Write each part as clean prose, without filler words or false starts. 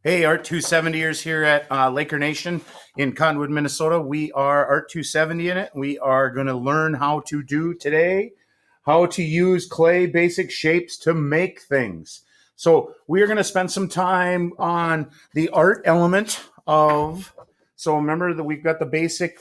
Hey, Art 270ers here at Laker Nation in Cottonwood, Minnesota. We are Art 270 in it. We are going to learn how to do today, how to use clay basic shapes to make things. So we are going to spend some time on the art element of, so remember that we've got the basic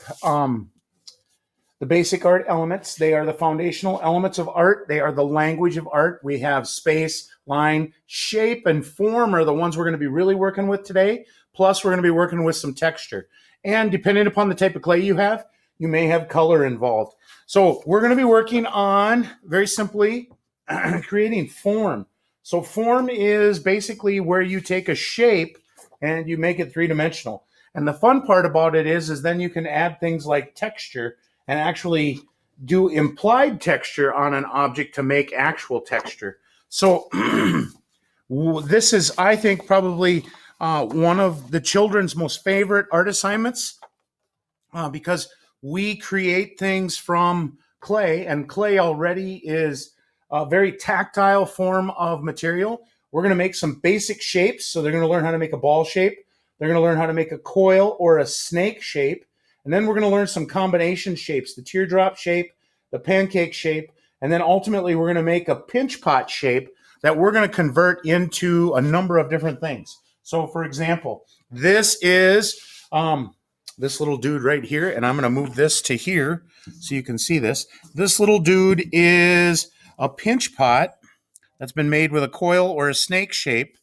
art elements. They are the foundational elements of art. They are the language of art. We have space, line, shape, and form are the ones we're going to be really working with today. Plus, we're going to be working with some texture. And depending upon the type of clay you have, you may have color involved. So we're going to be working on, very simply, creating form. So form is basically where you take a shape and you make it three-dimensional. And the fun part about it is then you can add things like texture and actually do implied texture on an object to make actual texture. So this is, I think, probably one of the children's most favorite art assignments because we create things from clay, and clay already is a very tactile form of material. We're going to make some basic shapes. So they're going to learn how to make a ball shape. They're going to learn how to make a coil or a snake shape. And then we're going to learn some combination shapes, the teardrop shape, the pancake shape, and then ultimately we're going to make a pinch pot shape that we're going to convert into a number of different things. So for example, this is this little dude right here, and I'm going to move this to here so you can see this. This little dude is a pinch pot that's been made with a coil or a snake shape,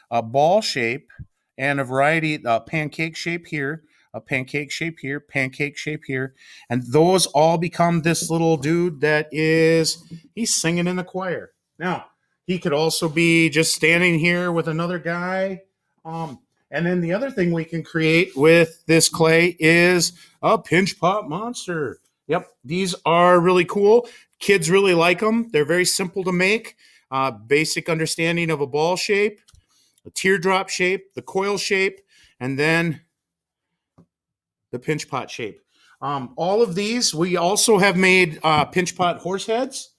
a ball shape, and a variety, pancake shape here, a pancake shape here, pancake shape here. And those all become this little dude that he's singing in the choir. Now, he could also be just standing here with another guy. And then the other thing we can create with this clay is a pinch pot monster. Yep, these are really cool. Kids really like them. They're very simple to make. Basic understanding of a ball shape, a teardrop shape, the coil shape, and then the pinch pot shape. All of these, we also have made pinch pot horse heads.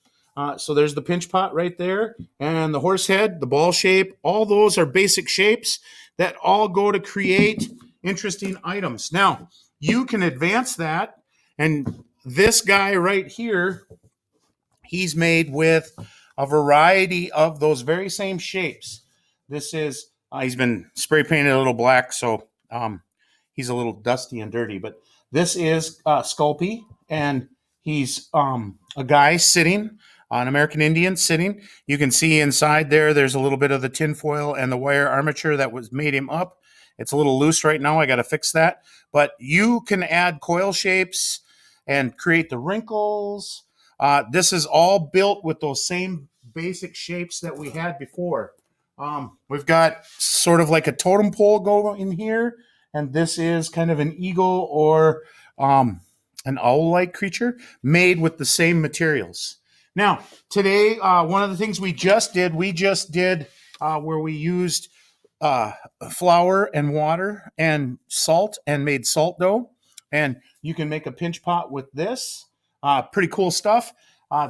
So there's the pinch pot right there, and the horse head, the ball shape. All those are basic shapes that all go to create interesting items. Now, you can advance that, and this guy right here, he's made with a variety of those very same shapes. This is, he's been spray painted a little black, so he's a little dusty and dirty, but this is Sculpey, and he's a guy sitting, an American Indian sitting. You can see inside there's a little bit of the tinfoil and the wire armature that was made him up. It's a little loose right now. I got to fix that. But you can add coil shapes and create the wrinkles. This is all built with those same basic shapes that we had before. We've got sort of like a totem pole going here, and this is kind of an eagle or an owl-like creature made with the same materials. Now, today, one of the things we just did where we used flour and water and salt and made salt dough. And you can make a pinch pot with this. Pretty cool stuff.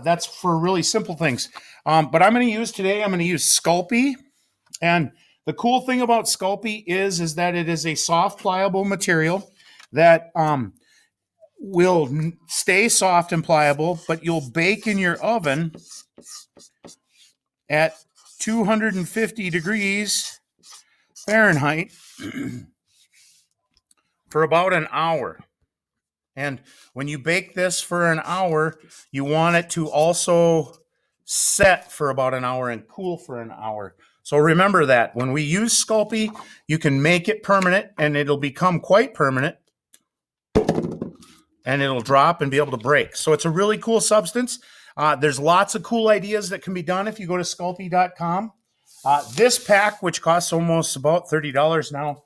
That's for really simple things. But I'm going to use Sculpey. And the cool thing about Sculpey is that it is a soft, pliable material that will stay soft and pliable, but you'll bake in your oven at 250 degrees Fahrenheit for about an hour. And when you bake this for an hour, you want it to also set for about an hour and cool for an hour. So remember that when we use Sculpey, you can make it permanent, and it'll become quite permanent, and it'll drop and be able to break. So it's a really cool substance. There's lots of cool ideas that can be done if you go to Sculpey.com. This pack, which costs almost about $30 now,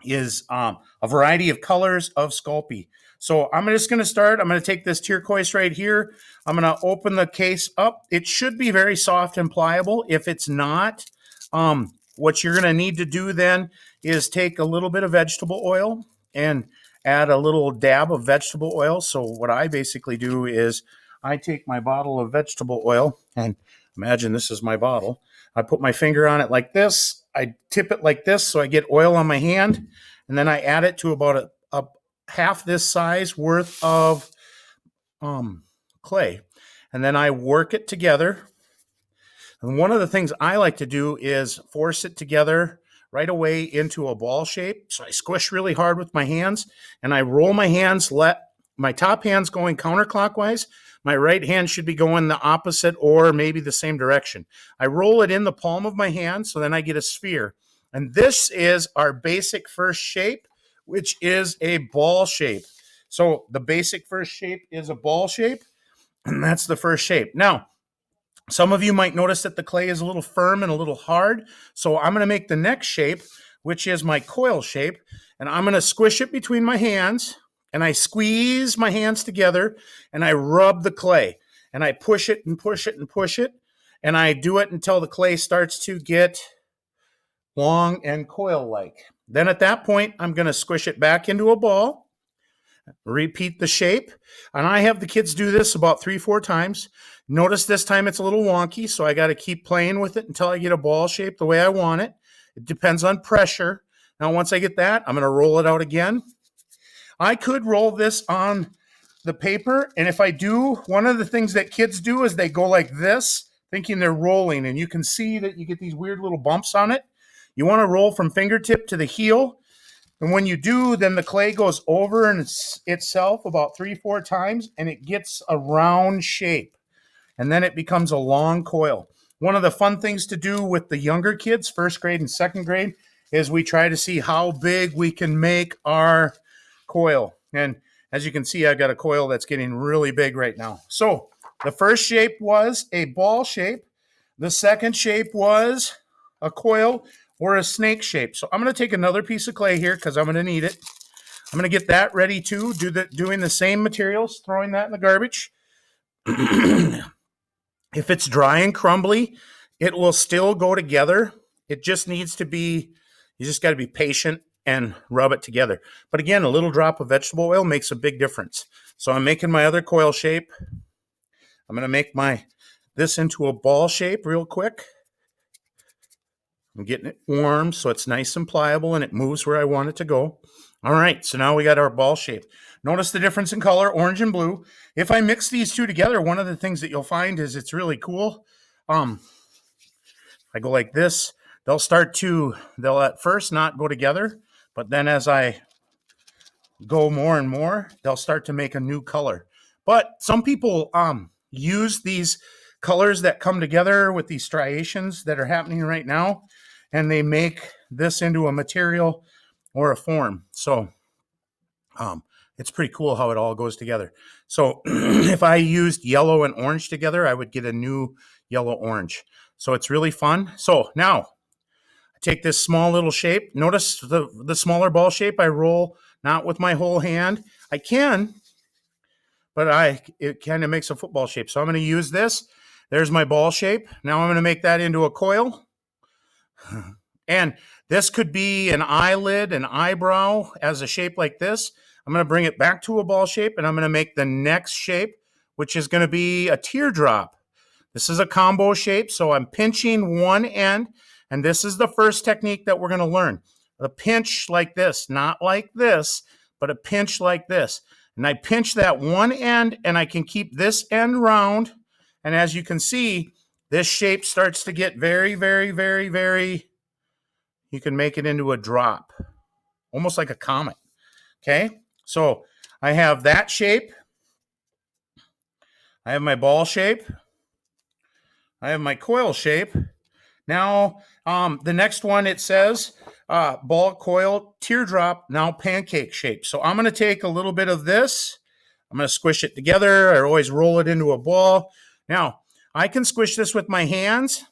is a variety of colors of Sculpey. So I'm just going to start. I'm going to take this turquoise right here. I'm going to open the case up. It should be very soft and pliable. If it's not, what you're going to need to do then is take a little bit of vegetable oil and add a little dab of vegetable oil. So what I basically do is I take my bottle of vegetable oil, and imagine this is my bottle. I put my finger on it like this. I tip it like this so I get oil on my hand, and then I add it to about a half this size worth of clay, and then I work it together. And one of the things I like to do is force it together right away into a ball shape. So I squish really hard with my hands, and I roll my hands, let my top hand's going counterclockwise. My right hand should be going the opposite or maybe the same direction. I roll it in the palm of my hand, so then I get a sphere. And this is our basic first shape, which is a ball shape. So the basic first shape is a ball shape, and that's the first shape. Now, some of you might notice that the clay is a little firm and a little hard. So I'm going to make the next shape, which is my coil shape. And I'm going to squish it between my hands. And I squeeze my hands together. And I rub the clay. And I push it and push it and push it. And I do it until the clay starts to get long and coil-like. Then at that point, I'm going to squish it back into a ball. Repeat the shape. And I have the kids do this about 3-4 times. Notice this time it's a little wonky, so I got to keep playing with it until I get a ball shape the way I want it. It depends on pressure. Now, once I get that, I'm going to roll it out again. I could roll this on the paper, and if I do, one of the things that kids do is they go like this, thinking they're rolling, and you can see that you get these weird little bumps on it. You want to roll from fingertip to the heel. And when you do, then the clay goes over in itself about 3-4 times, and it gets a round shape. And then it becomes a long coil. One of the fun things to do with the younger kids, first grade and second grade, is we try to see how big we can make our coil. And as you can see, I've got a coil that's getting really big right now. So the first shape was a ball shape. The second shape was a coil or a snake shape. So I'm going to take another piece of clay here because I'm going to need it. I'm going to get that ready too, doing the same materials, throwing that in the garbage. If it's dry and crumbly, it will still go together. It just needs to be, you just got to be patient and rub it together. But again, a little drop of vegetable oil makes a big difference. So I'm making my other coil shape. I'm going to make this into a ball shape real quick. I'm getting it warm so it's nice and pliable and it moves where I want it to go. All right, so now we got our ball shape. Notice the difference in color, orange and blue. If I mix these two together, one of the things that you'll find is it's really cool. I go like this, they'll at first not go together, but then as I go more and more, they'll start to make a new color. But some people use these colors that come together with these striations that are happening right now, and they make this into a material or a form. So it's pretty cool how it all goes together. So if I used yellow and orange together, I would get a new yellow-orange. So it's really fun. So now I take this small little shape. Notice the smaller ball shape I roll not with my whole hand. I can, but it kind of makes a football shape. So I'm going to use this. There's my ball shape. Now I'm going to make that into a coil. And this could be an eyelid, an eyebrow as a shape like this. I'm going to bring it back to a ball shape, and I'm going to make the next shape, which is going to be a teardrop. This is a combo shape, so I'm pinching one end, and this is the first technique that we're going to learn. A pinch like this, not like this, but a pinch like this. And I pinch that one end, and I can keep this end round. And as you can see, this shape starts to get very, very, very, very, you can make it into a drop, almost like a comet. Okay, so I have that shape. I have my ball shape. I have my coil shape. Now, the next one, it says ball, coil, teardrop, now pancake shape. So I'm going to take a little bit of this. I'm going to squish it together. I always roll it into a ball. Now, I can squish this with my hands.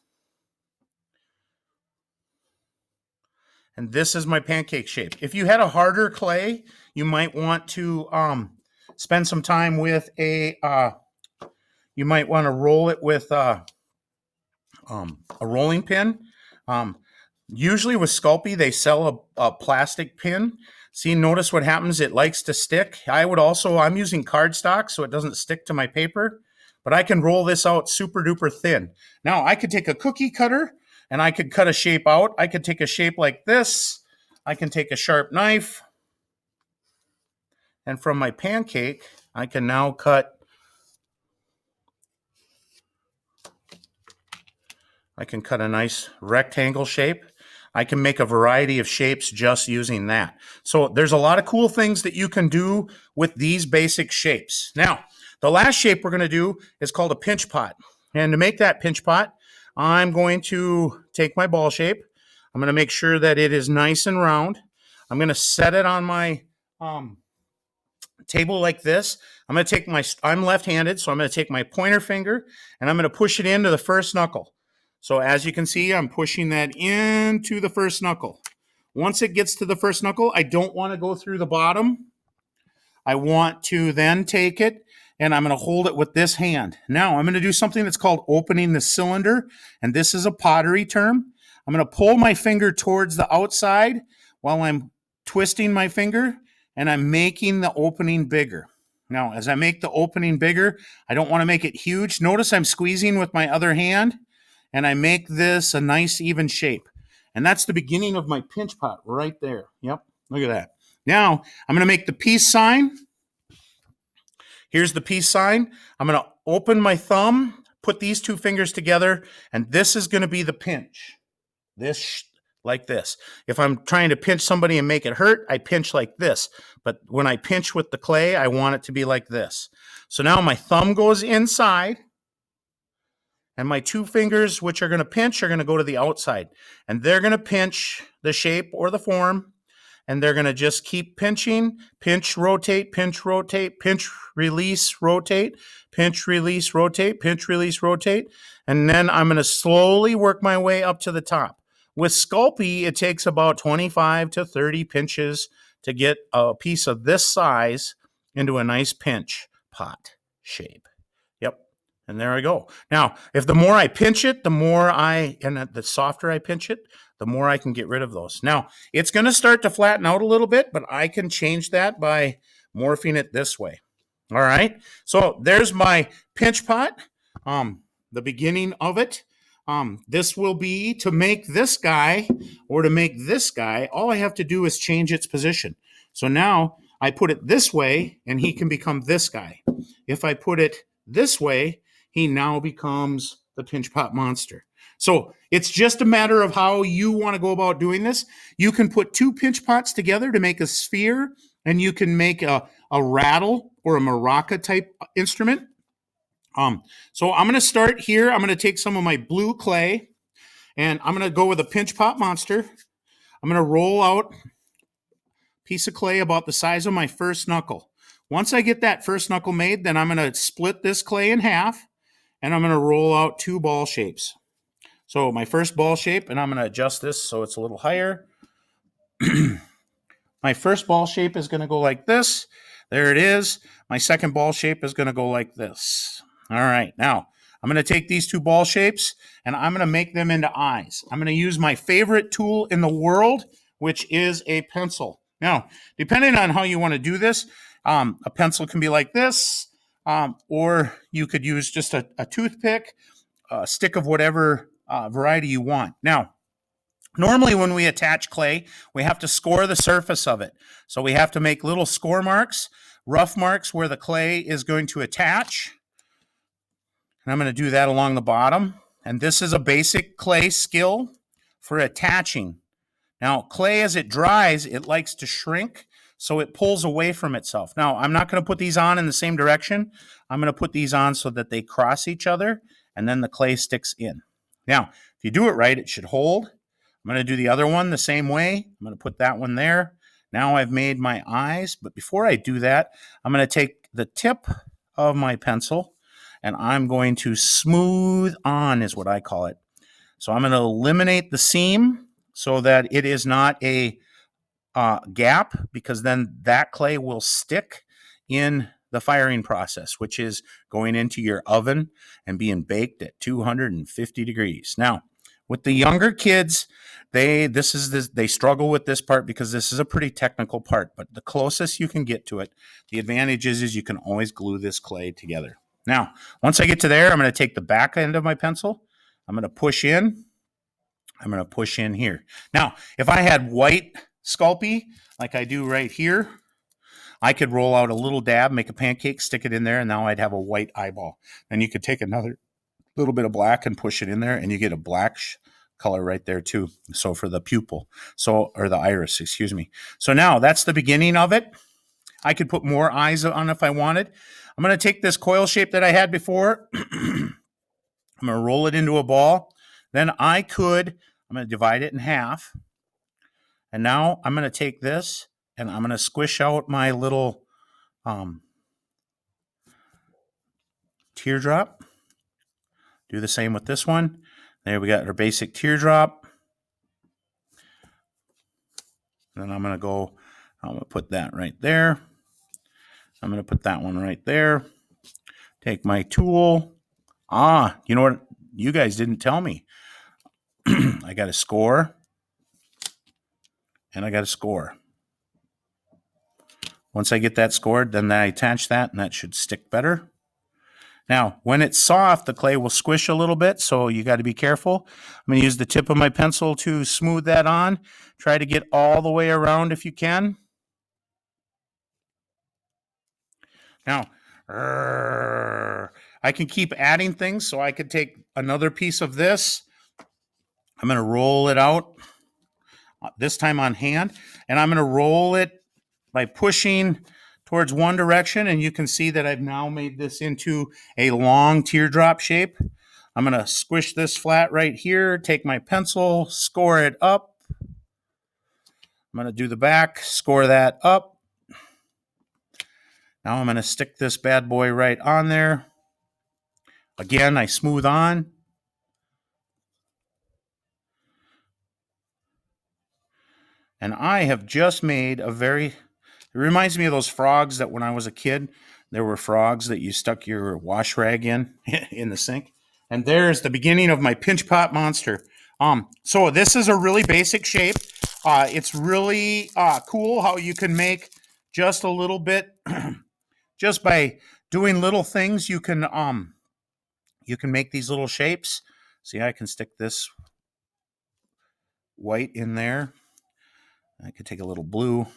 And this is my pancake shape. If you had a harder clay, you might want to spend some time with you might want to roll it with a rolling pin. Usually with Sculpey, they sell a plastic pin. See, notice what happens. It likes to stick. I'm using cardstock so it doesn't stick to my paper, but I can roll this out super duper thin. Now I could take a cookie cutter and I could cut a shape out. I could take a shape like this. I can take a sharp knife, and from my pancake, I can now cut. I can cut a nice rectangle shape. I can make a variety of shapes just using that. So there's a lot of cool things that you can do with these basic shapes. Now, the last shape we're going to do is called a pinch pot. And to make that pinch pot, I'm going to take my ball shape. I'm going to make sure that it is nice and round. I'm going to set it on my table like this. I'm going to take I'm left-handed, so I'm going to take my pointer finger and I'm going to push it into the first knuckle. So as you can see, I'm pushing that into the first knuckle. Once it gets to the first knuckle, I don't want to go through the bottom. I want to then take it and I'm going to hold it with this hand. Now I'm going to do something that's called opening the cylinder, and this is a pottery term. I'm going to pull my finger towards the outside while I'm twisting my finger, and I'm making the opening bigger. Now, as I make the opening bigger, I don't want to make it huge. Notice I'm squeezing with my other hand, and I make this a nice even shape. And that's the beginning of my pinch pot right there. Yep, look at that. Now, I'm going to make the peace sign. Here's the peace sign. I'm going to open my thumb, put these two fingers together, and this is going to be the pinch. Like this. If I'm trying to pinch somebody and make it hurt, I pinch like this. But when I pinch with the clay, I want it to be like this. So now my thumb goes inside, and my two fingers, which are going to pinch, are going to go to the outside. And they're going to pinch the shape or the form, and they're going to just keep pinching, pinch, rotate, pinch, release, rotate, pinch, release, rotate, pinch, release, rotate. And then I'm going to slowly work my way up to the top. With Sculpey, it takes about 25 to 30 pinches to get a piece of this size into a nice pinch pot shape. Yep, and there I go. Now, if the more I pinch it, the softer I pinch it, the more I can get rid of those. Now, it's going to start to flatten out a little bit, but I can change that by morphing it this way. All right, so there's my pinch pot, the beginning of it. This will be to make this guy or to make this guy, all I have to do is change its position. So now I put it this way and he can become this guy. If I put it this way, he now becomes the pinch pot monster. So it's just a matter of how you want to go about doing this. You can put two pinch pots together to make a sphere, and you can make a rattle or a maraca type instrument. So I'm going to start here. I'm going to take some of my blue clay, and I'm going to go with a pinch pot monster. I'm going to roll out a piece of clay about the size of my first knuckle. Once I get that first knuckle made, then I'm going to split this clay in half, and I'm going to roll out two ball shapes. So my first ball shape, and I'm going to adjust this so it's a little higher. My first ball shape is going to go like this. There it is. My second ball shape is going to go like this. All right, now I'm going to take these two ball shapes and I'm going to make them into eyes. I'm going to use my favorite tool in the world, which is a pencil. Now, depending on how you want to do this, a pencil can be like this, or you could use just a toothpick, a stick of whatever variety you want. Now, normally when we attach clay, we have to score the surface of it. So we have to make little score marks, rough marks where the clay is going to attach. And I'm going to do that along the bottom. And this is a basic clay skill for attaching. Now, clay, as it dries, it likes to shrink, so it pulls away from itself. Now, I'm not going to put these on in the same direction. I'm going to put these on so that they cross each other, and then the clay sticks in. Now, if you do it right, it should hold. I'm going to do the other one the same way. I'm going to put that one there. Now I've made my eyes, but before I do that, I'm going to take the tip of my pencil, and I'm going to smooth on, is what I call it. So I'm going to eliminate the seam so that it is not a gap, because then that clay will stick in the firing process, which is going into your oven and being baked at 250 degrees. Now, with the younger kids, they struggle with this part because this is a pretty technical part, but the closest you can get to it, the advantage is you can always glue this clay together. Now, once I get to there, I'm going to take the back end of my pencil. I'm going to push in. I'm going to push in here. Now, if I had white Sculpey, like I do right here, I could roll out a little dab, make a pancake, stick it in there, and now I'd have a white eyeball. And you could take another little bit of black and push it in there, and you get a black color right there too. So for the pupil, or the iris, excuse me. So now that's the beginning of it. I could put more eyes on if I wanted. I'm going to take this coil shape that I had before. I'm going to roll it into a ball. Then I'm going to divide it in half. And now I'm going to take this and I'm going to squish out my little teardrop. Do the same with this one. There we got our basic teardrop. Then I'm going to put that right there. I'm going to put that one right there. Take my tool. You know what? You guys didn't tell me. I got a score. And I got a score. Once I get that scored, then I attach that, and that should stick better. Now, when it's soft, the clay will squish a little bit, so you got to be careful. I'm going to use the tip of my pencil to smooth that on. Try to get all the way around if you can. Now, I can keep adding things, so I could take another piece of this. I'm going to roll it out, this time on hand, and I'm going to roll it by pushing towards one direction, and you can see that I've now made this into a long teardrop shape. I'm going to squish this flat right here, take my pencil, score it up. I'm going to do the back, score that up. Now I'm going to stick this bad boy right on there. Again, I smooth on. And I have just made it reminds me of those frogs that when I was a kid, there were frogs that you stuck your wash rag in the sink. And there's the beginning of my pinch pot monster. So this is a really basic shape. It's really cool how you can make just a little bit, just by doing little things, you can make these little shapes. See, I can stick this white in there. I could take a little blue.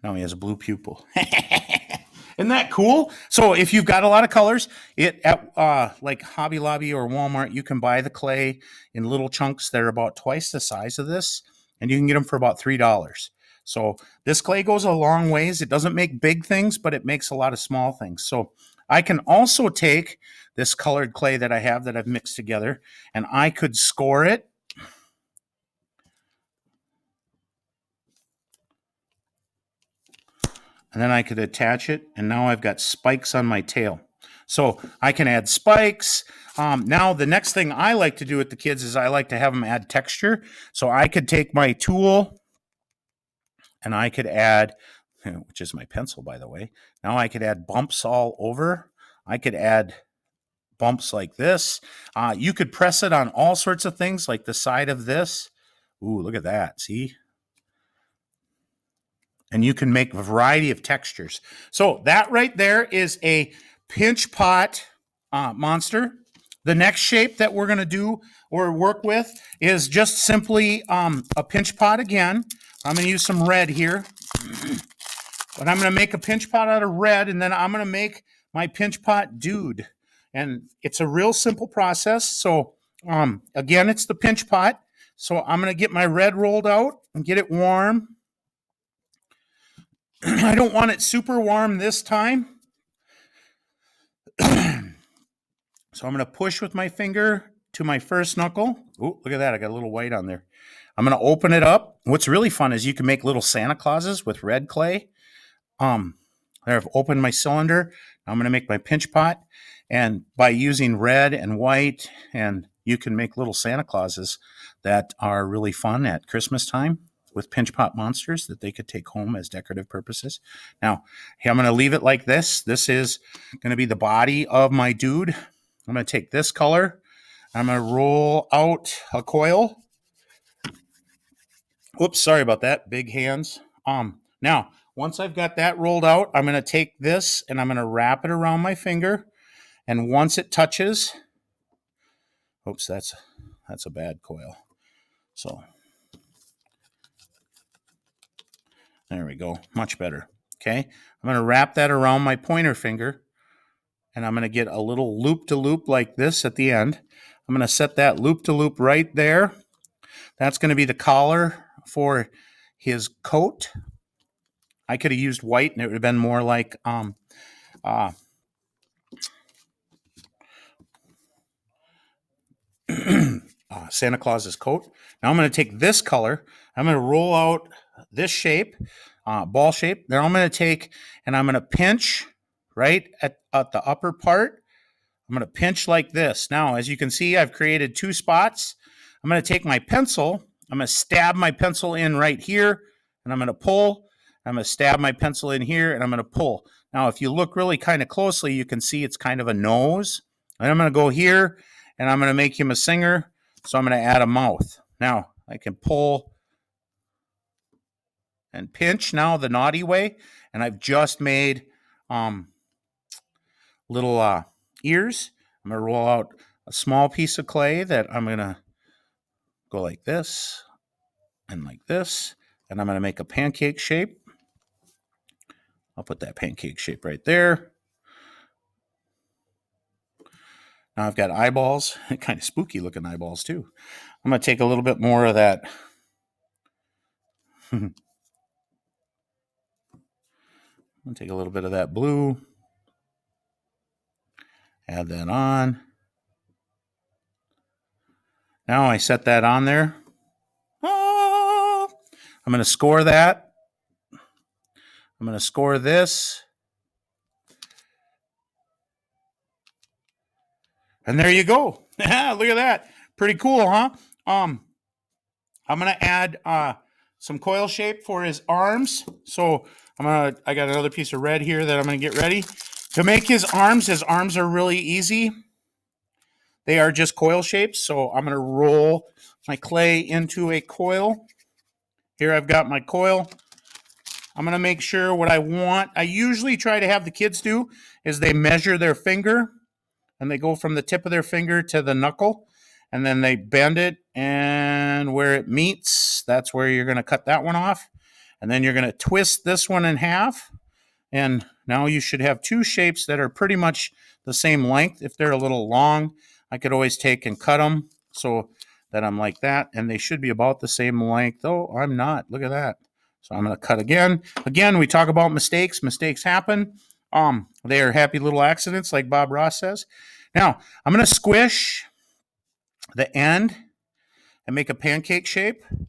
Now he has a blue pupil. Isn't that cool? So if you've got a lot of colors, at like Hobby Lobby or Walmart, you can buy the clay in little chunks that are about twice the size of this, and you can get them for about $3. So this clay goes a long ways. It doesn't make big things, but it makes a lot of small things. So I can also take this colored clay that I have that I've mixed together, and I could score it. And then I could attach it, and now I've got spikes on my tail. So I can add spikes. Now the next thing I like to do with the kids is I like to have them add texture. So I could take my tool, and I could add, which is my pencil, by the way. Now I could add bumps all over. I could add bumps like this. You could press it on all sorts of things, like the side of this. Ooh, look at that. See? And you can make a variety of textures. So that right there is a pinch pot monster. The next shape that we're going to do or work with is just simply a pinch pot again. I'm going to use some red here. But I'm going to make a pinch pot out of red, and then I'm going to make my pinch pot dude. And it's a real simple process. So again, it's the pinch pot. So I'm going to get my red rolled out and get it warm. I don't want it super warm this time. So I'm going to push with my finger to my first knuckle. Oh, look at that. I got a little white on there. I'm going to open it up. What's really fun is you can make little Santa Clauses with red clay. There, I've opened my cylinder. I'm going to make my pinch pot. And by using red and white, and you can make little Santa Clauses that are really fun at Christmas time with pinch pot monsters that they could take home as decorative purposes. Now, I'm going to leave it like this. This is going to be the body of my dude. I'm going to take this color. I'm going to roll out a coil. Oops, sorry about that. Big hands. Now, once I've got that rolled out, I'm going to take this and I'm going to wrap it around my finger. And once it touches, oops, that's that's a bad coil. So there we go. Much better. Okay. I'm going to wrap that around my pointer finger, and I'm going to get a little loop-to-loop like this at the end. I'm going to set that loop-to-loop right there. That's going to be the collar for his coat. I could have used white, and it would have been more like Santa Claus's coat. Now I'm going to take this color. I'm going to roll out this shape, ball shape. Then I'm going to take and I'm going to pinch right at the upper part. I'm going to pinch like this. Now, as you can see, I've created 2 spots. I'm going to take my pencil. I'm going to stab my pencil in right here, and I'm going to pull. I'm going to stab my pencil in here, and I'm going to pull. Now, if you look really kind of closely, you can see it's kind of a nose. And I'm going to go here, and I'm going to make him a singer. So I'm going to add a mouth. Now, I can pull and pinch now the naughty way, and I've just made little ears. I'm going to roll out a small piece of clay that I'm going to go like this and like this, and I'm going to make a pancake shape. I'll put that pancake shape right there. Now I've got eyeballs, kind of spooky looking eyeballs too. I'm going to take a little bit more of that. I'm going to take a little bit of that blue, add that on. Now I set that on there. I'm going to score that. I'm going to score this. And there you go. Look at that. Pretty cool, huh? I'm going to add some coil shape for his arms. So I got another piece of red here that I'm going to get ready. To make his arms are really easy. They are just coil shapes. So I'm going to roll my clay into a coil. Here I've got my coil. I'm going to make sure what I want. I usually try to have the kids do is they measure their finger, and they go from the tip of their finger to the knuckle, and then they bend it, and where it meets, that's where you're going to cut that one off. And then you're going to twist this one in half, and now you should have 2 shapes that are pretty much the same length. If they're a little long, I could always take and cut them so that I'm like that, and they should be about the same length. Oh, I'm not. Look at that. So I'm going to cut again. Again, we talk about mistakes. Mistakes happen. They are happy little accidents, like Bob Ross says. Now, I'm going to squish the end and make a pancake shape. I'm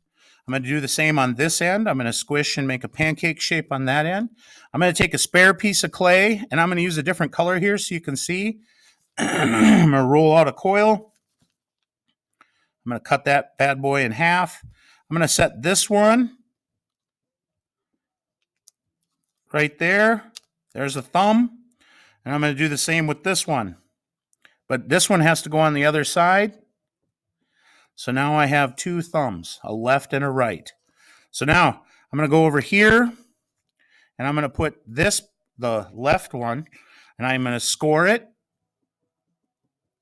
going to do the same on this end. I'm going to squish and make a pancake shape on that end. I'm going to take a spare piece of clay, and I'm going to use a different color here so you can see. I'm going to roll out a coil. I'm going to cut that bad boy in half. I'm going to set this one right there. There's a thumb. And I'm going to do the same with this one. But this one has to go on the other side. So now I have 2 thumbs, a left and a right. So now I'm going to go over here, and I'm going to put this, the left one, and I'm going to score it.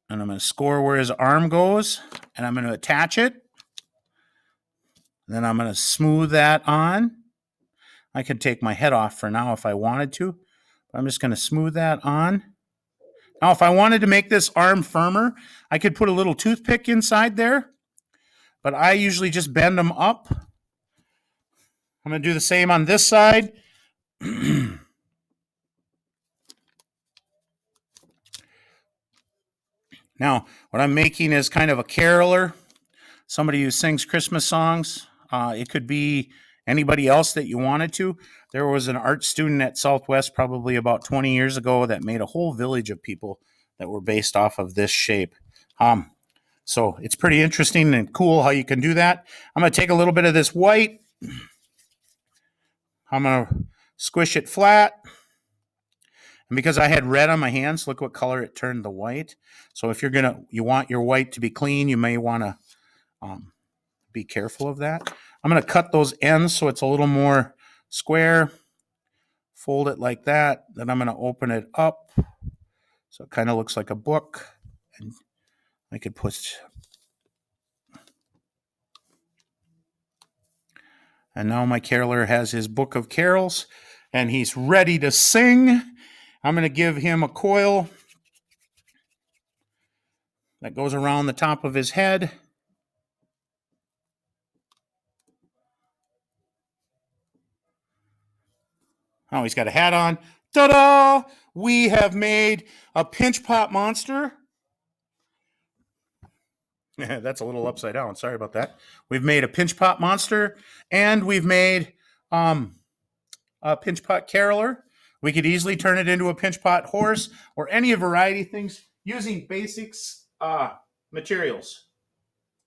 And I'm going to score where his arm goes, and I'm going to attach it. Then I'm going to smooth that on. I could take my head off for now if I wanted to. But I'm just going to smooth that on. Now, if I wanted to make this arm firmer, I could put a little toothpick inside there. But I usually just bend them up. I'm going to do the same on this side. Now, what I'm making is kind of a caroler, somebody who sings Christmas songs. It could be anybody else that you wanted to. There was an art student at Southwest probably about 20 years ago that made a whole village of people that were based off of this shape. So it's pretty interesting and cool how you can do that. I'm going to take a little bit of this white. I'm going to squish it flat. And because I had red on my hands, look what color it turned the white. So if you want your white to be clean, you may want to be careful of that. I'm going to cut those ends so it's a little more square. Fold it like that. Then I'm going to open it up so it kind of looks like a book. And I could put And now my caroler has his book of carols, and he's ready to sing. I'm going to give him a coil that goes around the top of his head. Oh, he's got a hat on. Ta-da! We have made a pinch pot monster. That's a little upside down. Sorry about that. We've made a pinch pot monster, and we've made a pinch pot caroler. We could easily turn it into a pinch pot horse or any variety of things using basics materials.